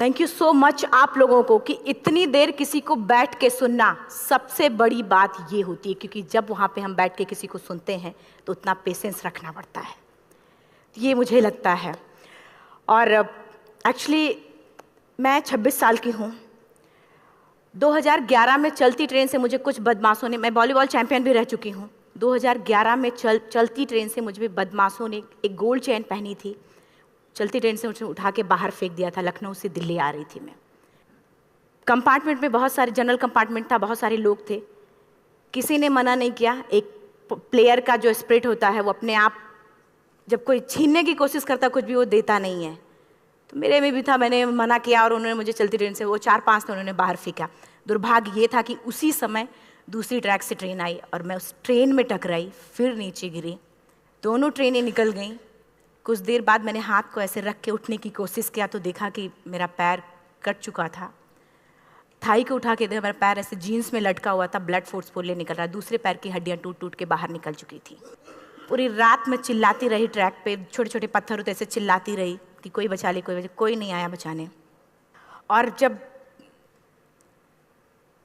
Thank you so much आप लोगों को कि इतनी देर किसी को बैठ के सुनना सबसे बड़ी बात ये होती है, क्योंकि जब वहाँ पे हम बैठ के किसी को सुनते हैं तो उतना पेशेंस रखना पड़ता है, ये मुझे लगता है। और एक्चुअली मैं 26 साल की हूँ। 2011 में चलती ट्रेन से मुझे कुछ बदमाशों ने, मैं वॉलीबॉल चैंपियन भी रह चुकी हूँ, 2011 में चलती ट्रेन से मुझे बदमाशों ने एक गोल्ड चेन पहनी थी, चलती ट्रेन से मुझे उठा के बाहर फेंक दिया था। लखनऊ से दिल्ली आ रही थी मैं। कंपार्टमेंट में बहुत सारे, जनरल कंपार्टमेंट था, बहुत सारे लोग थे, किसी ने मना नहीं किया। एक प्लेयर का जो स्पिरिट होता है वो अपने आप, जब कोई छीनने की कोशिश करता कुछ भी, वो देता नहीं है। तो मेरे में भी था, मैंने मना किया और उन्होंने मुझे चलती ट्रेन से, वो 4-5 थे, उन्होंने बाहर फेंका। दुर्भाग्य ये था कि उसी समय दूसरी ट्रैक से ट्रेन आई और मैं उस ट्रेन में टकराई, फिर नीचे गिरी, दोनों ट्रेनें निकल गईं। कुछ देर बाद मैंने हाथ को ऐसे रख के उठने की कोशिश किया तो देखा कि मेरा पैर कट चुका था। थाई को उठा के देखा, मेरा पैर ऐसे जीन्स में लटका हुआ था, ब्लड फोर्सफुली निकल रहा, दूसरे पैर की हड्डियाँ टूट टूट के बाहर निकल चुकी थी। पूरी रात मैं चिल्लाती रही ट्रैक पे, छोटे छोटे पत्थर होते ऐसे चिल्लाती रही कि कोई बचा ले, कोई नहीं आया बचाने। और जब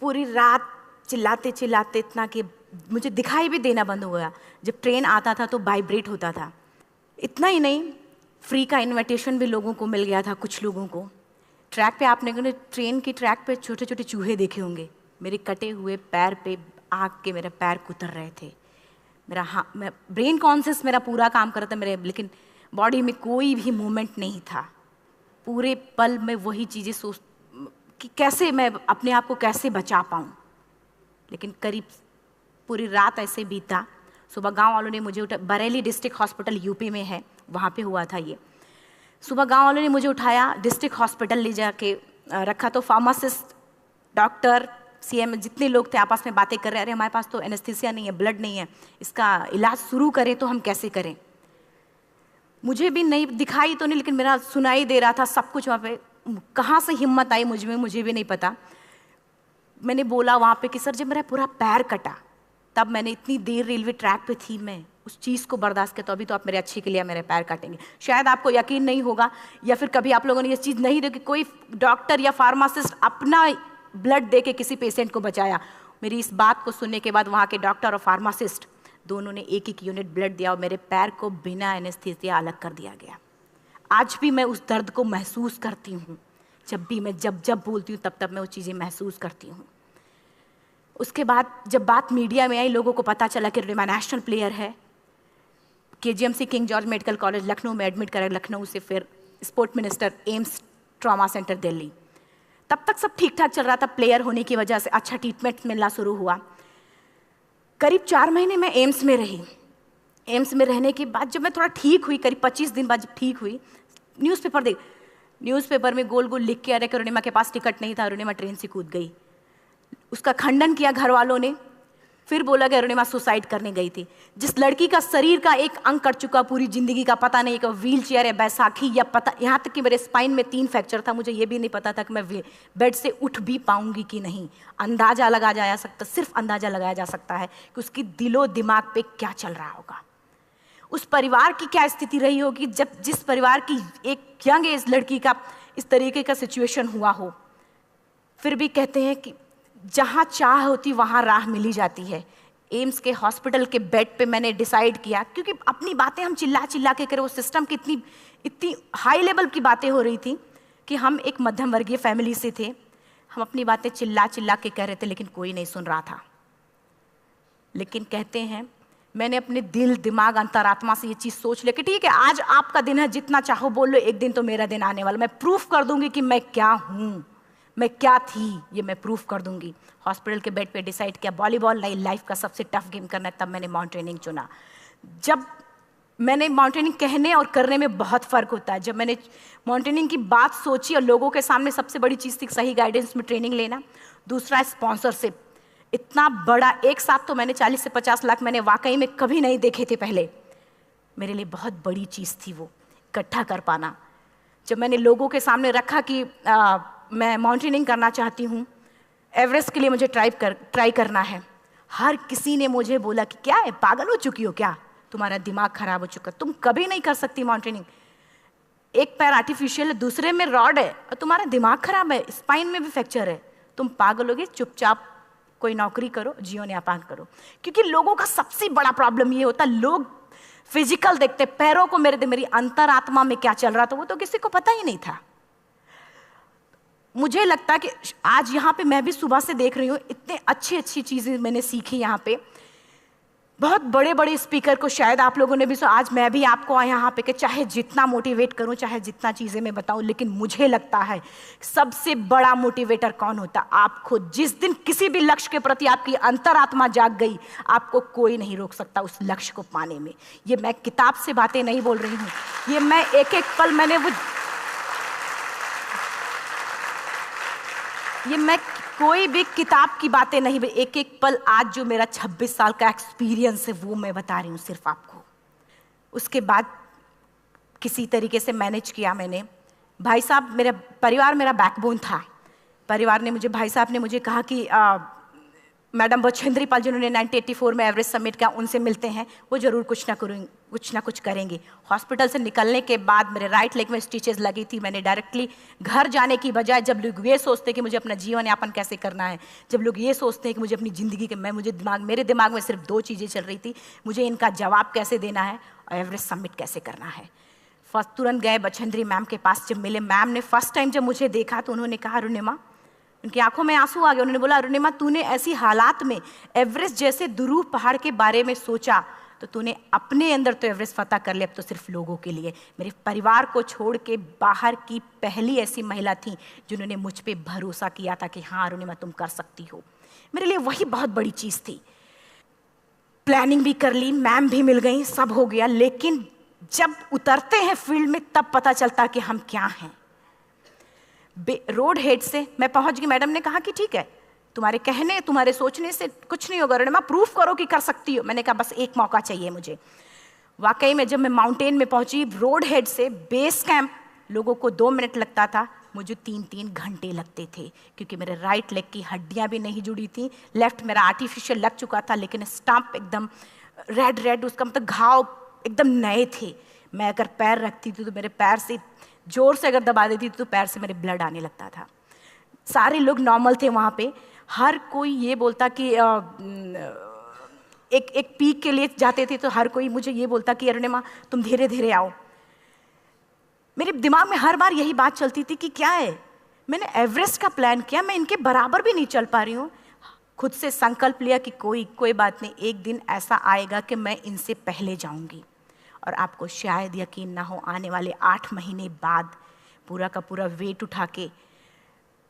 पूरी रात चिल्लाते चिल्लाते इतना कि मुझे दिखाई भी देना बंद हो गया, जब ट्रेन आता था तो वाइब्रेट होता था। इतना ही नहीं, फ्री का इनविटेशन भी लोगों को मिल गया था, कुछ लोगों को। ट्रैक पे आपने ट्रेन की ट्रैक पे छोटे छोटे चूहे देखे होंगे, मेरे कटे हुए पैर पे आग के मेरे पैर कुतर रहे थे। मैं ब्रेन कॉन्शियस मेरा पूरा काम कर रहा था मेरे, लेकिन बॉडी में कोई भी मूवमेंट नहीं था। पूरे पल में वही चीज़ें सोच कि कैसे मैं अपने आप को कैसे बचा पाऊँ। लेकिन करीब पूरी रात ऐसे बीता। सुबह गांव वालों ने मुझे बरेली डिस्ट्रिक्ट हॉस्पिटल यूपी में है, वहाँ पे हुआ था ये। सुबह गांव वालों ने मुझे उठाया, डिस्ट्रिक्ट हॉस्पिटल ले जाके रखा। तो फार्मासिस्ट, डॉक्टर, सीएम, जितने लोग थे आपस में बातें कर रहे, अरे हमारे पास तो एनेस्थीसिया नहीं है, ब्लड नहीं है, इसका इलाज शुरू करें तो हम कैसे करें। मुझे भी नहीं दिखाई तो नहीं, लेकिन मेरा सुनाई दे रहा था सब कुछ वहाँ पे। कहाँ से हिम्मत आई मुझ में, मुझे भी नहीं पता। मैंने बोला वहाँ पे कि सर जब मेरा पूरा पैर कटा, तब मैंने इतनी देर रेलवे ट्रैक पे थी, मैं उस चीज़ को बर्दाश्त किया, तो अभी तो आप मेरे अच्छे के लिए मेरे पैर काटेंगे। शायद आपको यकीन नहीं होगा, या फिर कभी आप लोगों ने ये चीज़ नहीं देखी, कोई डॉक्टर या फार्मासिस्ट अपना ब्लड दे के किसी पेशेंट को बचाया। मेरी इस बात को सुनने के बाद वहाँ के डॉक्टर और फार्मासिस्ट दोनों ने एक एक यूनिट ब्लड दिया और मेरे पैर को बिना एनेस्थीसिया अलग कर दिया गया। आज भी मैं उस दर्द को महसूस करती हूँ, जब भी मैं जब बोलती हूँ तब मैं वो चीज़ें महसूस करती हूँ। उसके बाद जब बात मीडिया में आई, लोगों को पता चला कि अरुणिमा नेशनल प्लेयर है, KGMC king George medical college Lucknow में एडमिट करा, लखनऊ से फिर sport minister, AIIMS trauma centre Delhi. तब तक सब ठीक ठाक चल रहा था, प्लेयर होने की वजह से अच्छा ट्रीटमेंट मिलना शुरू हुआ। करीब 4 महीने मैं एम्स में रही। एम्स में रहने के बाद जब मैं थोड़ा ठीक हुई, करीब 25 दिन बाद जब ठीक हुई, न्यूज़पेपर में गोल गोल लिख के आ रहे कि अरुणिमा के पास टिकट नहीं था, अरुणिमा ट्रेन से कूद गई। उसका खंडन किया घर वालों ने, फिर बोला कि अरुणिमा सुसाइड करने गई थी। जिस लड़की का शरीर का एक अंग कट चुका, पूरी जिंदगी का पता नहीं कि व्हील चेयर है, बैसाखी, या पता, यहाँ तक कि मेरे स्पाइन में 3 फ्रैक्चर था, मुझे ये भी नहीं पता था कि मैं बेड से उठ भी पाऊंगी कि नहीं। अंदाजा लगाया जा सकता, सिर्फ अंदाजा लगाया जा सकता है कि उसकी दिलो दिमाग पे क्या चल रहा होगा, उस परिवार की क्या स्थिति रही होगी, जब जिस परिवार की एक यंग एज लड़की का इस तरीके का सिचुएशन हुआ हो। फिर भी कहते हैं कि जहाँ चाह होती वहाँ राह मिली जाती है। एम्स के हॉस्पिटल के बेड पे मैंने डिसाइड किया, क्योंकि अपनी बातें हम चिल्ला चिल्ला के करें, वो सिस्टम की इतनी हाई लेवल की बातें हो रही थी कि हम एक मध्यम वर्गीय फैमिली से थे, हम अपनी बातें चिल्ला चिल्ला के कह रहे थे, लेकिन कोई नहीं सुन रहा था। लेकिन कहते हैं मैंने अपने दिल, दिमाग, अंतरात्मा से ये चीज़ सोच लिया कि ठीक है, आज आपका दिन है, जितना चाहो बोल लो, एक दिन तो मेरा दिन आने वाला, मैं प्रूफ कर दूंगी कि मैं क्या हूँ, मैं क्या थी, ये मैं प्रूफ कर दूंगी। हॉस्पिटल के बेड पे डिसाइड किया वॉलीबॉल लाइफ का सबसे टफ गेम करना है, तब मैंने माउंटेनिंग चुना। जब मैंने माउंटेनिंग कहने और करने में बहुत फ़र्क होता है। जब मैंने माउंटेनिंग की बात सोची और लोगों के सामने, सबसे बड़ी चीज़ थी सही गाइडेंस में ट्रेनिंग लेना, दूसरा स्पॉन्सरशिप। इतना बड़ा एक साथ तो मैंने 40 से 50 लाख मैंने वाकई में कभी नहीं देखे थे पहले। मेरे लिए बहुत बड़ी चीज़ थी वो इकट्ठा कर पाना। जब मैंने लोगों के सामने रखा कि मैं माउंटेनिंग करना चाहती हूँ, एवरेस्ट के लिए मुझे ट्राई करना है, हर किसी ने मुझे बोला कि क्या है, पागल हो चुकी हो क्या, तुम्हारा दिमाग खराब हो चुका, तुम कभी नहीं कर सकती माउंटेनिंग। एक पैर आर्टिफिशियल है, दूसरे में रॉड है, और तुम्हारा दिमाग खराब है, स्पाइन में भी फ्रैक्चर है, तुम पागल होगे, चुपचाप कोई नौकरी करो, जीवन यापन करो। क्योंकि लोगों का सबसे बड़ा प्रॉब्लम ये होता है, लोग फिजिकल देखते, पैरों को मेरी अंतरात्मा में क्या चल रहा था वो तो किसी को पता ही नहीं था। मुझे लगता है कि आज यहाँ पे मैं भी सुबह से देख रही हूँ, इतने अच्छी अच्छी चीज़ें मैंने सीखी यहाँ पे। बहुत बड़े बड़े स्पीकर को शायद आप लोगों ने भी सुना, आज मैं भी आपको यहाँ पे कि चाहे जितना मोटिवेट करूँ, चाहे जितना चीज़ें मैं बताऊँ, लेकिन मुझे लगता है सबसे बड़ा मोटिवेटर कौन होता? आप खुद। जिस दिन किसी भी लक्ष्य के प्रति आपकी अंतरात्मा जाग गई, आपको कोई नहीं रोक सकता उस लक्ष्य को पाने में। ये मैं किताब से बातें नहीं बोल रही हूँ, ये मैं एक एक पल मैंने मैं कोई भी किताब की बातें नहीं, एक एक पल आज जो मेरा 26 साल का एक्सपीरियंस है वो मैं बता रही हूँ सिर्फ आपको। उसके बाद किसी तरीके से मैनेज किया मैंने। भाई साहब, मेरा परिवार मेरा बैकबोन था। परिवार ने मुझे, भाई साहब ने मुझे कहा कि मैडम बछेंद्री पाल जिन्होंने 1984 में एवरेस्ट समिट किया, उनसे मिलते हैं, वो जरूर कुछ ना कुछ करेंगे। हॉस्पिटल से निकलने के बाद मेरे राइट लेग में स्टिचेस लगी थी। मैंने डायरेक्टली घर जाने की बजाय, जब लोग ये सोचते हैं कि मुझे अपना जीवन यापन कैसे करना है, जब लोग ये सोचते हैं कि मुझे अपनी ज़िंदगी के, मेरे दिमाग में सिर्फ 2 चीज़ें चल रही थी, मुझे इनका जवाब कैसे देना है और एवरेस्ट समिट कैसे करना है। फर्स्ट तुरंत गए बछेंद्री मैम के पास। जब मिले, मैम ने फर्स्ट टाइम जब मुझे देखा तो उन्होंने कहा, अरुणिमा, उनकी आंखों में आंसू आ गए। उन्होंने बोला, अरुणिमा, तूने ऐसी हालात में एवरेस्ट जैसे दुरूह पहाड़ के बारे में सोचा तो तूने अपने अंदर तो एवरेस्ट फतह कर लिया, अब तो सिर्फ लोगों के लिए। मेरे परिवार को छोड़ के बाहर की पहली ऐसी महिला थी जिन्होंने मुझ पे भरोसा किया था कि हाँ अरुणिमा, तुम कर सकती हो। मेरे लिए वही बहुत बड़ी चीज़ थी। प्लानिंग भी कर ली, मैम भी मिल गई, सब हो गया। लेकिन जब उतरते हैं फील्ड में तब पता चलता कि हम क्या हैं। रोड हेड से मैं पहुंच गई। मैडम ने कहा कि ठीक है, तुम्हारे कहने, तुम्हारे सोचने से कुछ नहीं होगा अरुणिमा, प्रूफ करो कि कर सकती हो। मैंने कहा बस एक मौका चाहिए मुझे। वाकई में जब मैं माउंटेन में पहुंची, रोड हेड से बेस कैंप लोगों को 2 मिनट लगता था, मुझे 3-3 घंटे लगते थे, क्योंकि मेरे राइट लेग की हड्डियां भी नहीं जुड़ी थी। लेफ्ट मेरा आर्टिफिशियल लग चुका था, लेकिन स्टंप एकदम रेड, उसका मतलब घाव एकदम नए थे। मैं अगर पैर रखती थी तो मेरे पैर से जोर से अगर दबा देती थी तो पैर से मेरे ब्लड आने लगता था। सारे लोग नॉर्मल थे वहाँ पे। हर कोई ये बोलता कि एक पीक के लिए जाते थे तो हर कोई मुझे ये बोलता कि अरुणिमा, तुम धीरे धीरे आओ। मेरे दिमाग में हर बार यही बात चलती थी कि क्या है, मैंने एवरेस्ट का प्लान किया, मैं इनके बराबर भी नहीं चल पा रही हूँ। खुद से संकल्प लिया कि कोई बात नहीं, एक दिन ऐसा आएगा कि मैं इनसे पहले जाऊँगी। और आपको शायद यकीन ना हो, आने वाले 8 महीने बाद पूरा का पूरा वेट उठा के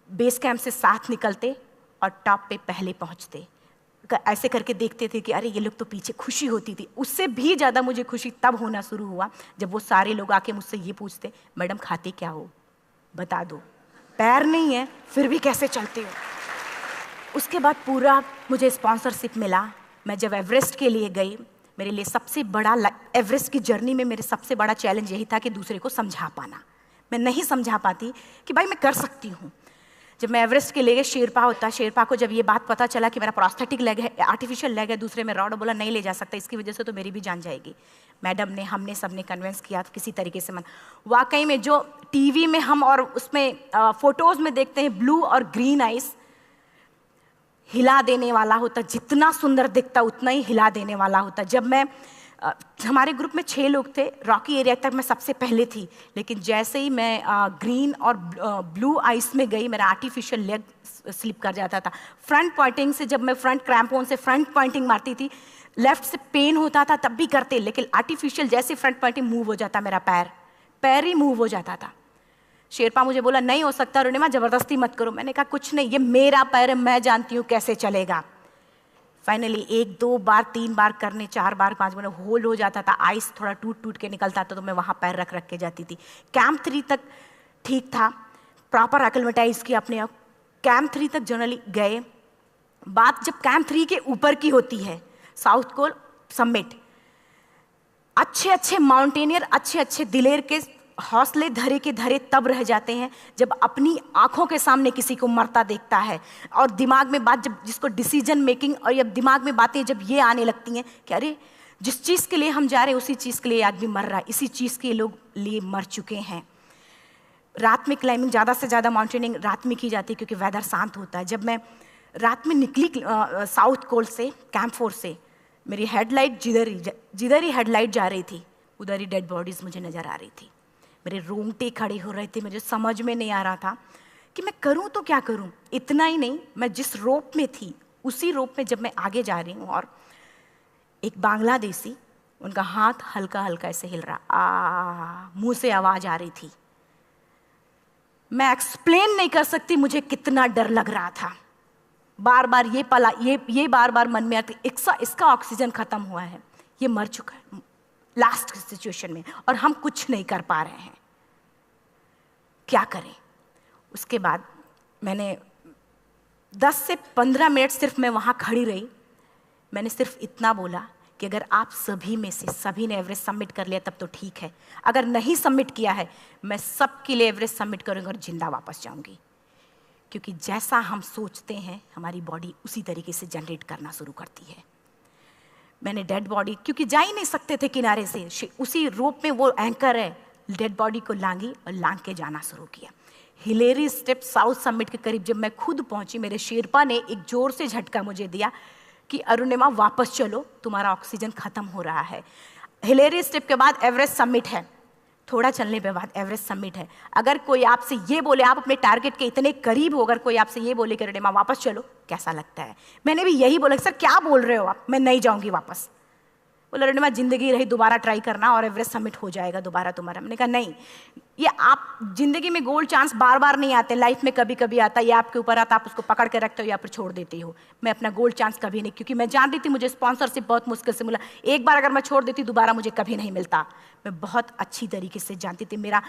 बेस कैंप से साथ निकलते और टॉप पे पहले पहुंचते। ऐसे करके देखते थे कि अरे ये लोग तो पीछे। खुशी होती थी। उससे भी ज़्यादा मुझे खुशी तब होना शुरू हुआ जब वो सारे लोग आके मुझसे ये पूछते, मैडम खाते क्या हो, बता दो, पैर नहीं है फिर भी कैसे चलते हो। उसके बाद पूरा मुझे स्पॉन्सरशिप मिला। मैं जब एवरेस्ट के लिए गई, मेरे लिए सबसे बड़ा, एवरेस्ट की जर्नी में मेरे सबसे बड़ा चैलेंज यही था कि दूसरे को समझा पाना। मैं नहीं समझा पाती कि भाई मैं कर सकती हूँ। जब मैं एवरेस्ट के लिए गई, शेरपा होता, शेरपा को जब ये बात पता चला कि मेरा प्रोस्थेटिक लेग है, आर्टिफिशियल लेग है, दूसरे में रॉड, बोला नहीं ले जा सकता, इसकी वजह से तो मेरी भी जान जाएगी। मैडम ने, हमने सबने कन्विंस किया किसी तरीके से। मन वाकई में जो टीवी में हम और उसमें फोटोज़ में देखते हैं, ब्लू और ग्रीन आइस, हिला देने वाला होता। जितना सुंदर दिखता उतना ही हिला देने वाला होता। जब मैं हमारे ग्रुप में 6 लोग थे, रॉकी एरिया तक मैं सबसे पहले थी, लेकिन जैसे ही मैं ग्रीन और ब्लू आइस में गई, मेरा आर्टिफिशियल लेग स्लिप कर जाता था। फ्रंट पॉइंटिंग से, जब मैं फ्रंट क्रैम्पोन से फ्रंट पॉइंटिंग मारती थी, लेफ्ट से पेन होता था तब भी करते, लेकिन आर्टिफिशियल जैसे फ्रंट पॉइंटिंग मूव हो जाता, मेरा पैर ही मूव हो जाता था। शेरपा मुझे बोला नहीं हो सकता अरुणिमा, जबरदस्ती मत करो। मैंने कहा कुछ नहीं, ये मेरा पैर है, मैं जानती हूँ कैसे चलेगा। फाइनली 1, 2 बार, 3 बार करने, 4 बार, 5 बार होल्ड हो जाता था। आइस थोड़ा टूट के निकलता था तो मैं वहाँ पैर रख के जाती थी। कैंप 3 तक ठीक था, प्रॉपर एक्लेमेटाइज किया अपने आप। कैंप 3 तक जनरली गए। बात जब कैंप 3 के ऊपर की होती है, साउथ कोल समिट, अच्छे माउंटेनियर, अच्छे दिलेर के हौसले धरे के धरे तब रह जाते हैं जब अपनी आंखों के सामने किसी को मरता देखता है, और दिमाग में बात, जब जिसको डिसीजन मेकिंग, और जब दिमाग में बातें जब ये आने लगती हैं कि अरे जिस चीज़ के लिए हम जा रहे हैं उसी चीज़ के लिए आदमी मर रहा है, इसी चीज़ के लोग लिए मर चुके हैं। रात में क्लाइंबिंग, ज़्यादा से ज़्यादा माउंटेनिंग रात में की जाती है क्योंकि वेदर शांत होता है। जब मैं रात में निकली साउथ कोल से, कैंप 4 से, मेरी हेडलाइट जिधर ही हेडलाइट जा रही थी उधर ही डेड बॉडीज़ मुझे नज़र आ रही थी। मेरे रोंगटे खड़े हो रहे थे, मुझे समझ में नहीं आ रहा था कि मैं करूं तो क्या करूं। इतना ही नहीं, मैं जिस रोप में थी उसी रोप में जब मैं आगे जा रही हूँ और एक बांग्लादेशी, उनका हाथ हल्का हल्का ऐसे हिल रहा, मुंह से आवाज आ रही थी। मैं एक्सप्लेन नहीं कर सकती मुझे कितना डर लग रहा था। बार बार ये बार बार मन में आती, इसका ऑक्सीजन खत्म हुआ है, ये मर चुका है लास्ट सिचुएशन में, और हम कुछ नहीं कर पा रहे हैं, क्या करें। उसके बाद मैंने 10 से 15 मिनट सिर्फ मैं वहाँ खड़ी रही। मैंने सिर्फ इतना बोला कि अगर आप सभी में से सभी ने एवरेस्ट सबमिट कर लिया तब तो ठीक है, अगर नहीं सबमिट किया है मैं सबके लिए एवरेस्ट सबमिट करूँगी और जिंदा वापस जाऊँगी। क्योंकि जैसा हम सोचते हैं हमारी बॉडी उसी तरीके से जनरेट करना शुरू करती है। मैंने डेड बॉडी, क्योंकि जा ही नहीं सकते थे किनारे से, उसी रोप में वो एंकर है, डेड बॉडी को लांगी और लांग के जाना शुरू किया। हिलेरी स्टेप साउथ समिट के करीब जब मैं खुद पहुंची, मेरे शेरपा ने एक जोर से झटका मुझे दिया कि अरुणिमा वापस चलो, तुम्हारा ऑक्सीजन खत्म हो रहा है। हिलेरी स्टेप के बाद एवरेस्ट समिट है, थोड़ा चलने के बाद एवरेस्ट समिट है। अगर कोई आपसे ये बोले, आप अपने टारगेट के इतने करीब हो, अगर कोई आपसे ये बोले कि अरुणिमा वापस चलो, कैसा लगता है? मैंने भी यही बोला, सर क्या बोल रहे हो आप, मैं नहीं जाऊंगी वापस। बोला अरुणिमा जिंदगी रही, दोबारा ट्राई करना और एवरेस्ट समिट हो जाएगा दोबारा तुम्हारा। मैंने कहा नहीं, ये आप जिंदगी में गोल्ड चांस बार बार नहीं आते, लाइफ में कभी कभी आता है, ये आपके ऊपर आता, आप उसको पकड़ के रखते हो या फिर छोड़ देते हो। मैं अपना गोल्ड चांस कभी नहीं, क्योंकि मैं जान रही थी मुझे स्पॉन्सरशिप बहुत मुश्किल से मिला, एक बार अगर मैं छोड़ देती दोबारा मुझे कभी नहीं मिलता। मैं बहुत अच्छी तरीके से जानती थी। मेरा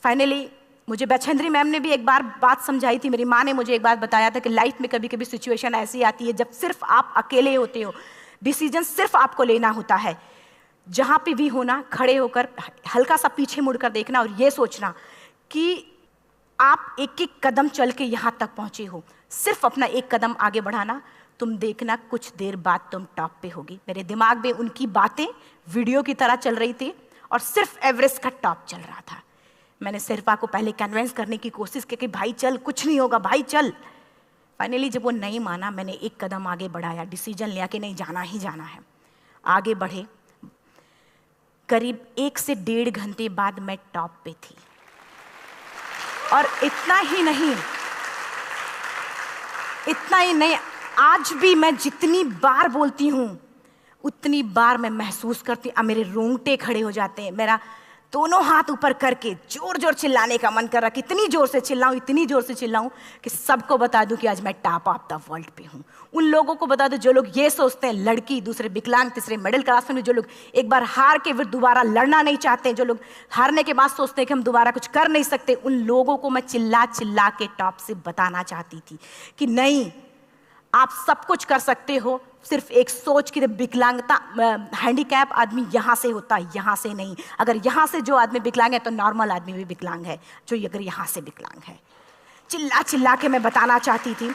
फाइनली मुझे बछेंद्री मैम ने भी एक बार बात समझाई थी, मेरी माँ ने मुझे एक बात बताया था कि लाइफ में कभी कभी सिचुएशन ऐसी आती है जब सिर्फ आप अकेले होते हो, डिसीजन सिर्फ आपको लेना होता है। जहाँ पे भी होना, खड़े होकर हल्का सा पीछे मुड़कर देखना और ये सोचना कि आप एक एक कदम चल के यहाँ तक पहुँचे हो, सिर्फ अपना एक कदम आगे बढ़ाना, तुम देखना कुछ देर बाद तुम टॉप पे होगी। मेरे दिमाग में उनकी बातें वीडियो की तरह चल रही थी और सिर्फ एवरेस्ट का टॉप चल रहा था। मैंने शेरपा को पहले कन्विंस करने की कोशिश की कि भाई चल, कुछ नहीं होगा भाई चल। फाइनली जब वो नहीं माना, मैंने एक कदम आगे बढ़ाया, डिसीजन लिया कि नहीं जाना ही जाना है। आगे बढ़े, करीब 1 से 1.5 घंटे बाद मैं टॉप पे थी। और इतना ही नहीं, आज भी मैं जितनी बार बोलती हूँ उतनी बार मैं महसूस करती, अब मेरे रोंगटे खड़े हो जाते हैं, मेरा दोनों हाथ ऊपर करके जोर जोर चिल्लाने का मन कर रहा कि इतनी जोर से चिल्लाऊं कि सबको बता दूं कि आज मैं टॉप ऑफ द वर्ल्ड पे हूं। उन लोगों को बता दूं जो लोग ये सोचते हैं, लड़की, दूसरे विकलांग, तीसरे मिडिल क्लास में, जो लोग एक बार हार के फिर दोबारा लड़ना नहीं चाहते, जो लोग हारने के बाद सोचते हैं कि हम दोबारा कुछ कर नहीं सकते, उन लोगों को मैं चिल्ला चिल्ला के टॉप से बताना चाहती थी कि नहीं, आप सब कुछ कर सकते हो, सिर्फ एक सोच की विकलांगता, हैंडीकैप आदमी यहाँ से होता है, यहाँ से नहीं। अगर यहाँ से जो आदमी विकलांग है तो नॉर्मल आदमी भी विकलांग है, जो अगर यहाँ से विकलांग है। चिल्ला चिल्ला के मैं बताना चाहती थी।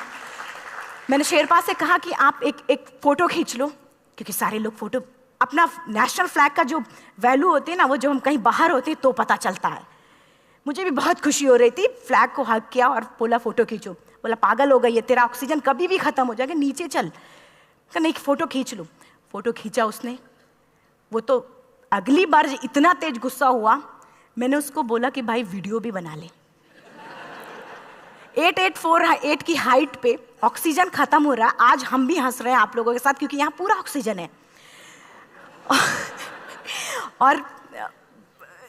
मैंने शेरपा से कहा कि आप एक फोटो खींच लो, क्योंकि सारे लोग फोटो, अपना नेशनल फ्लैग का जो वैल्यू होती है ना, वो जो हम कहीं बाहर होते हैं तो पता चलता है। मुझे भी बहुत खुशी हो रही थी, फ्लैग को हग किया और बोला फोटो खींचो। बोला पागल हो गई है, तेरा ऑक्सीजन कभी भी खत्म हो जाएगा, नीचे चल। नहीं, फोटो खींच लो। फोटो खींचा उसने। वो तो अगली बार इतना तेज गुस्सा हुआ, मैंने उसको बोला कि भाई वीडियो भी बना ले। 8848 की हाइट पे ऑक्सीजन खत्म हो रहा है, आज हम भी हंस रहे हैं आप लोगों के साथ क्योंकि यहाँ पूरा ऑक्सीजन है। और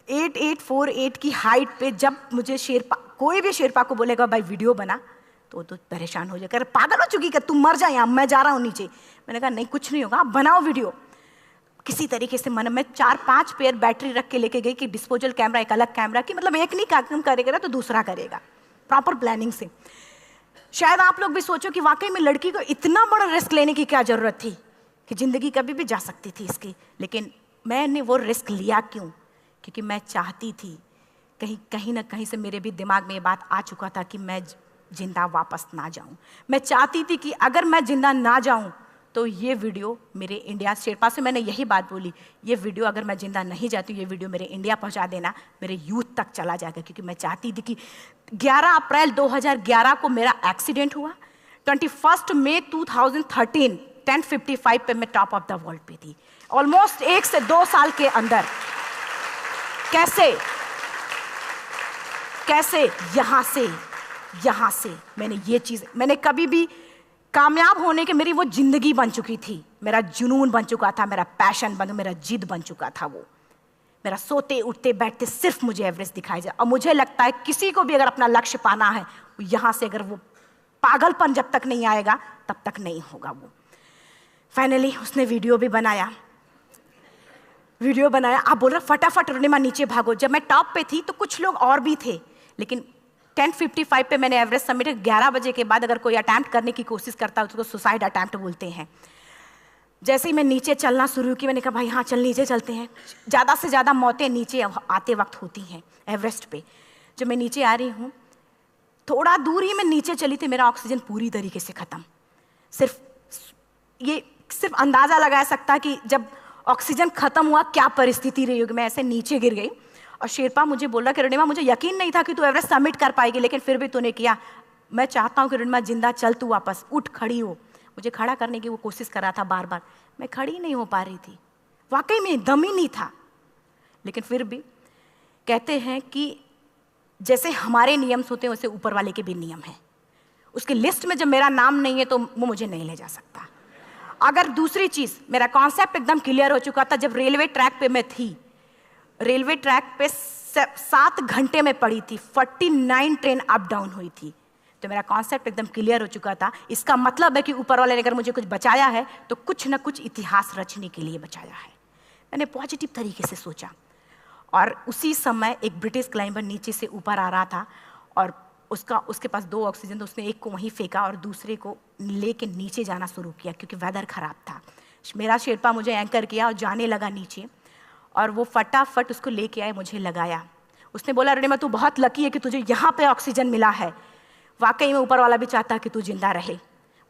8848 की हाइट पे जब मुझे शेरपा, कोई भी शेरपा को बोलेगा भाई वीडियो बना, तो परेशान हो जाएगा, पागल हो चुकी, कि तुम मर जाए, यहाँ मैं जा रहा हूँ नीचे। मैंने कहा नहीं, कुछ नहीं होगा, आप बनाओ वीडियो। किसी तरीके से मन में 4-5 पेयर बैटरी रख के लेके गई कि डिस्पोजल कैमरा, एक अलग कैमरा, कि मतलब एक नहीं काम करेगा तो दूसरा करेगा, प्रॉपर प्लानिंग से। शायद आप लोग भी सोचो कि वाकई में लड़की को इतना बड़ा रिस्क लेने की क्या जरूरत थी, कि जिंदगी कभी भी जा सकती थी इसकी। लेकिन मैंने वो रिस्क लिया क्यों? क्योंकि मैं चाहती थी, कहीं ना कहीं से मेरे भी दिमाग में ये बात आ चुका था कि मैं जिंदा वापस ना जाऊं। मैं चाहती थी कि अगर मैं जिंदा ना जाऊं तो ये वीडियो मेरे इंडिया शेरपा से मैंने यही बात बोली, ये वीडियो अगर मैं जिंदा नहीं जाती हूँ, ये वीडियो मेरे इंडिया पहुँचा देना, मेरे यूथ तक चला जाएगा। क्योंकि मैं चाहती थी कि 11 अप्रैल 2011 को मेरा एक्सीडेंट हुआ, 21 मई 2013 10:55 पे मैं टॉप ऑफ द वर्ल्ड पे थी। ऑलमोस्ट 1 से 2 साल के अंदर कैसे यहाँ से मैंने ये चीज़, मैंने कभी भी कामयाब होने के, मेरी वो जिंदगी बन चुकी थी, मेरा जुनून बन चुका था, मेरा पैशन मेरा जिद बन चुका था। वो मेरा सोते उठते बैठते सिर्फ मुझे एवरेस्ट दिखाई जाए। और मुझे लगता है किसी को भी अगर अपना लक्ष्य पाना है, यहाँ से अगर वो पागलपन जब तक नहीं आएगा तब तक नहीं होगा। वो फाइनली उसने वीडियो बनाया। आप बोल रहे फटाफट अरुणिमा नीचे भागो। जब मैं टॉप पे थी तो कुछ लोग और भी थे, लेकिन 10:55 पे मैंने एवरेस्ट समिट, 11 बजे के बाद अगर कोई अटैम्प्ट करने की कोशिश करता है उसको सुसाइड अटैम्प्ट बोलते हैं। जैसे ही मैं नीचे चलना शुरू की, मैंने कहा भाई हाँ चल नीचे चलते हैं। ज़्यादा से ज़्यादा मौतें नीचे आते वक्त होती हैं एवरेस्ट पे। जब मैं नीचे आ रही हूँ, थोड़ा दूर ही मैं नीचे चली थी, मेरा ऑक्सीजन पूरी तरीके से ख़त्म। सिर्फ अंदाज़ा लगाया सकता कि जब ऑक्सीजन ख़त्म हुआ क्या परिस्थिति रही होगी। मैं ऐसे नीचे गिर गई और शेरपा मुझे बोल रहा कि अरुणिमा मुझे यकीन नहीं था कि तू एवरेस्ट सबमिट कर पाएगी, लेकिन फिर भी तूने किया। मैं चाहता हूँ कि अरुणिमा जिंदा चल, तू वापस उठ, खड़ी हो। मुझे खड़ा करने की वो कोशिश कर रहा था बार बार, मैं खड़ी नहीं हो पा रही थी, वाकई में दम ही नहीं था। लेकिन फिर भी कहते हैं कि जैसे हमारे नियम होते हैं वैसे ऊपर वाले के भी नियम हैं। उसकी लिस्ट में जब मेरा नाम नहीं है तो वो मुझे नहीं ले जा सकता। अगर दूसरी चीज़, मेरा कॉन्सेप्ट एकदम क्लियर हो चुका था। जब रेलवे ट्रैक पे मैं थी, रेलवे ट्रैक पे 7 घंटे में पड़ी थी, 49 ट्रेन अप डाउन हुई थी, तो मेरा कॉन्सेप्ट एकदम क्लियर हो चुका था। इसका मतलब है कि ऊपर वाले ने अगर मुझे कुछ बचाया है तो कुछ ना कुछ इतिहास रचने के लिए बचाया है। मैंने पॉजिटिव तरीके से सोचा। और उसी समय एक ब्रिटिश क्लाइंबर नीचे से ऊपर आ रहा था और उसके पास 2 ऑक्सीजन, तो उसने एक को वहीं फेंका और दूसरे को लेके नीचे जाना शुरू किया क्योंकि वेदर ख़राब था। मेरा शेरपा मुझे एंकर किया और जाने लगा नीचे, और वो फटाफट उसको लेके आए, मुझे लगाया। उसने बोला अरुणिमा तू बहुत लकी है कि तुझे यहाँ पे ऑक्सीजन मिला है। वाकई में ऊपर वाला भी चाहता है कि तू जिंदा रहे।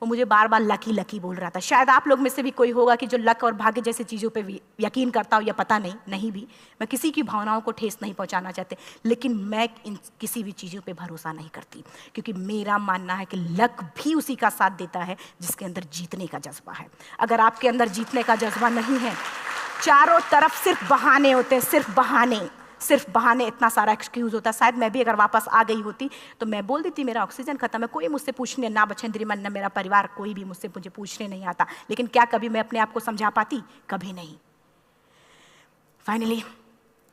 वो मुझे बार बार लकी लकी बोल रहा था। शायद आप लोग में से भी कोई होगा कि जो लक और भाग्य जैसी चीज़ों पे यकीन करता हो, या पता नहीं भी। मैं किसी की भावनाओं को ठेस नहीं पहुंचाना चाहती, लेकिन मैं इन किसी भी चीज़ों पे भरोसा नहीं करती, क्योंकि मेरा मानना है कि लक भी उसी का साथ देता है जिसके अंदर जीतने का जज्बा है। अगर आपके अंदर जीतने का जज्बा नहीं है, चारों तरफ सिर्फ बहाने होते हैं, सिर्फ बहाने, इतना सारा एक्सक्यूज़ होता है। शायद मैं भी अगर वापस आ गई होती तो मैं बोल देती मेरा ऑक्सीजन खत्म है, कोई मुझसे पूछने, ना बछेंद्री मन, ना मेरा परिवार, कोई भी मुझे पूछने नहीं आता। लेकिन क्या कभी मैं अपने आप को समझा पाती? कभी नहीं। फाइनली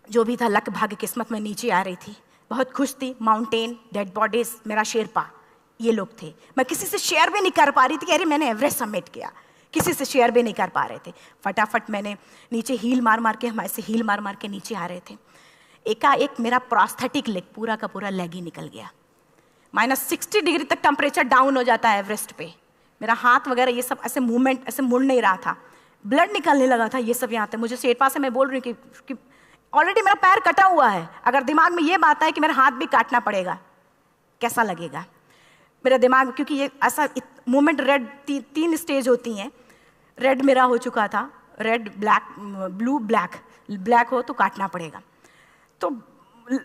जो भी था, लक भाग्य किस्मत में नीचे आ रही थी, बहुत खुश थी। माउंटेन, डेड बॉडीज, मेरा शेरपा, ये लोग थे। मैं किसी से शेयर भी नहीं कर पा रही थी कि अरे मैंने एवरेस्ट सबमिट किया, किसी से शेयर भी नहीं कर पा रहे थे। फटाफट मैंने नीचे हील मार के, हम ऐसे हील मार के नीचे आ रहे थे। एकाएक मेरा प्रोस्थेटिक लेग, पूरा का पूरा लेग ही निकल गया। -60 डिग्री तक टेम्परेचर डाउन हो जाता है एवरेस्ट पे। मेरा हाथ वगैरह ये सब ऐसे मूवमेंट, ऐसे मुड़ नहीं रहा था, ब्लड निकलने लगा था, ये सब यहाँ पे। मुझे शेरपा से मैं बोल रही हूँ कि ऑलरेडी मेरा पैर कटा हुआ है, अगर दिमाग में ये बात है कि मेरा हाथ भी काटना पड़ेगा, कैसा लगेगा मेरा दिमाग। क्योंकि ये ऐसा मूवमेंट, रेड 3 स्टेज होती हैं। रेड मेरा हो चुका था, रेड, ब्लैक, ब्लू, ब्लैक हो तो काटना पड़ेगा। तो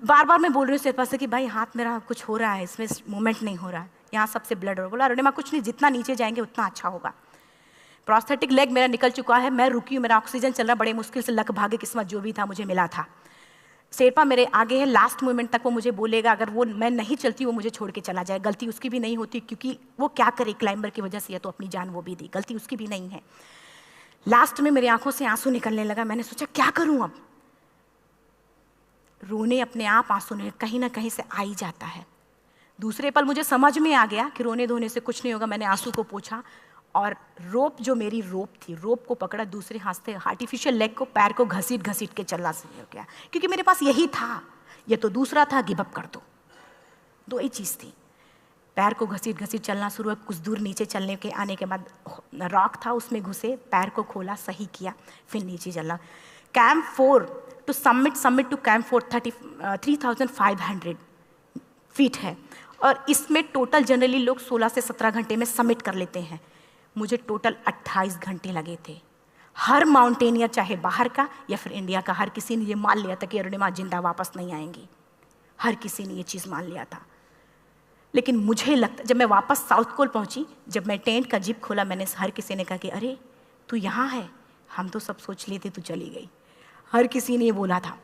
बार बार मैं बोल रही हूँ शेरपा से कि भाई हाथ मेरा कुछ हो रहा है, इसमें मूवमेंट नहीं हो रहा है, यहाँ सबसे ब्लड हो रहा है। बोला अरुणिमा कुछ नहीं, जितना नीचे जाएंगे उतना अच्छा होगा। प्रोस्थेटिक लेग मेरा निकल चुका है, मैं रुकी हूँ, मेरा ऑक्सीजन चल रहा, बड़े मुश्किल से लक भाग्य किस्मत जो भी था मुझे मिला था। शेरपा मेरे आगे है, लास्ट मोमेंट तक वो मुझे बोलेगा, अगर वो मैं नहीं चलती वो मुझे छोड़ के चला जाए। गलती उसकी भी नहीं होती, क्योंकि वो क्या करे, क्लाइंबर की वजह से या तो अपनी जान वो भी दी, गलती उसकी भी नहीं है। लास्ट में मेरी आंखों से आंसू निकलने लगा। मैंने सोचा क्या करूं अब, रोने अपने आप आंसू ने कहीं ना कहीं से आ ही जाता है। दूसरे पल मुझे समझ में आ गया कि रोने धोने से कुछ नहीं होगा। मैंने आंसू को पोंछा और रोप, जो मेरी रोप थी, रोप को पकड़ा, दूसरे हाथ से आर्टिफिशियल लेग को, पैर को घसीट के चलना शुरू हो गया, क्योंकि मेरे पास यही था। ये तो दूसरा था, गिव अप कर दो ही चीज़ थी। पैर को घसीट चलना शुरू हुआ। कुछ दूर नीचे चलने के आने के बाद रॉक था, उसमें घुसे, पैर को खोला, सही किया, फिर नीचे चलना। Camp 4 to summit to camp 4 3500 feet है, और इसमें टोटल जनरली लोग 16 से 17 घंटे में सबमिट कर लेते हैं। मुझे टोटल 28 घंटे लगे थे। हर माउंटेनियर, चाहे बाहर का या फिर इंडिया का, हर किसी ने ये मान लिया था कि अरुणिमा जिंदा वापस नहीं आएंगी। हर किसी ने ये चीज़ मान लिया था। लेकिन मुझे लगता, जब मैं वापस साउथ कोल पहुंची, जब मैं टेंट का जिप खोला, मैंने हर किसी ने कहा कि अरे तू यहाँ है, हम तो सब सोच लिए थे तू चली गई। हर किसी ने ये बोला था।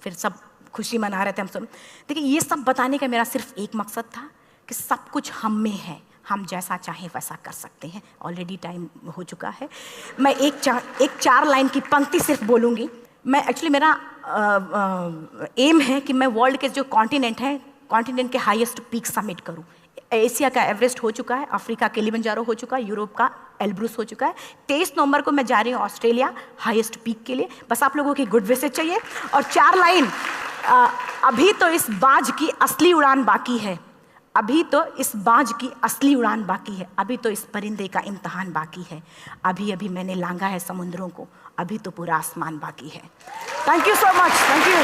फिर सब खुशी मना रहे थे हम सब। देखिए, ये सब बताने का मेरा सिर्फ एक मकसद था कि सब कुछ हम में है, हम जैसा चाहें वैसा कर सकते हैं। ऑलरेडी टाइम हो चुका है। मैं एक चार लाइन की पंक्ति सिर्फ बोलूँगी। मैं एक्चुअली, मेरा एम है कि मैं वर्ल्ड के जो कॉन्टिनेंट हैं, कॉन्टिनेंट के हाईएस्ट पीक समिट करूं। एशिया का एवरेस्ट हो चुका है, अफ्रीका किलिमंजारो हो चुका है, यूरोप का एल्ब्रुस हो चुका है। 23 नवंबर को मैं जा रही हूँ ऑस्ट्रेलिया हाईएस्ट पीक के लिए। बस आप लोगों की गुड विशेस चाहिए। और 4 लाइन, अभी तो इस बाज की असली उड़ान बाकी है, अभी तो इस बाज की असली उड़ान बाकी है, अभी तो इस परिंदे का इम्तहान बाकी है, अभी अभी मैंने लांघा है समुद्रों को, अभी तो पूरा आसमान बाकी है। Thank you so much. Thank you.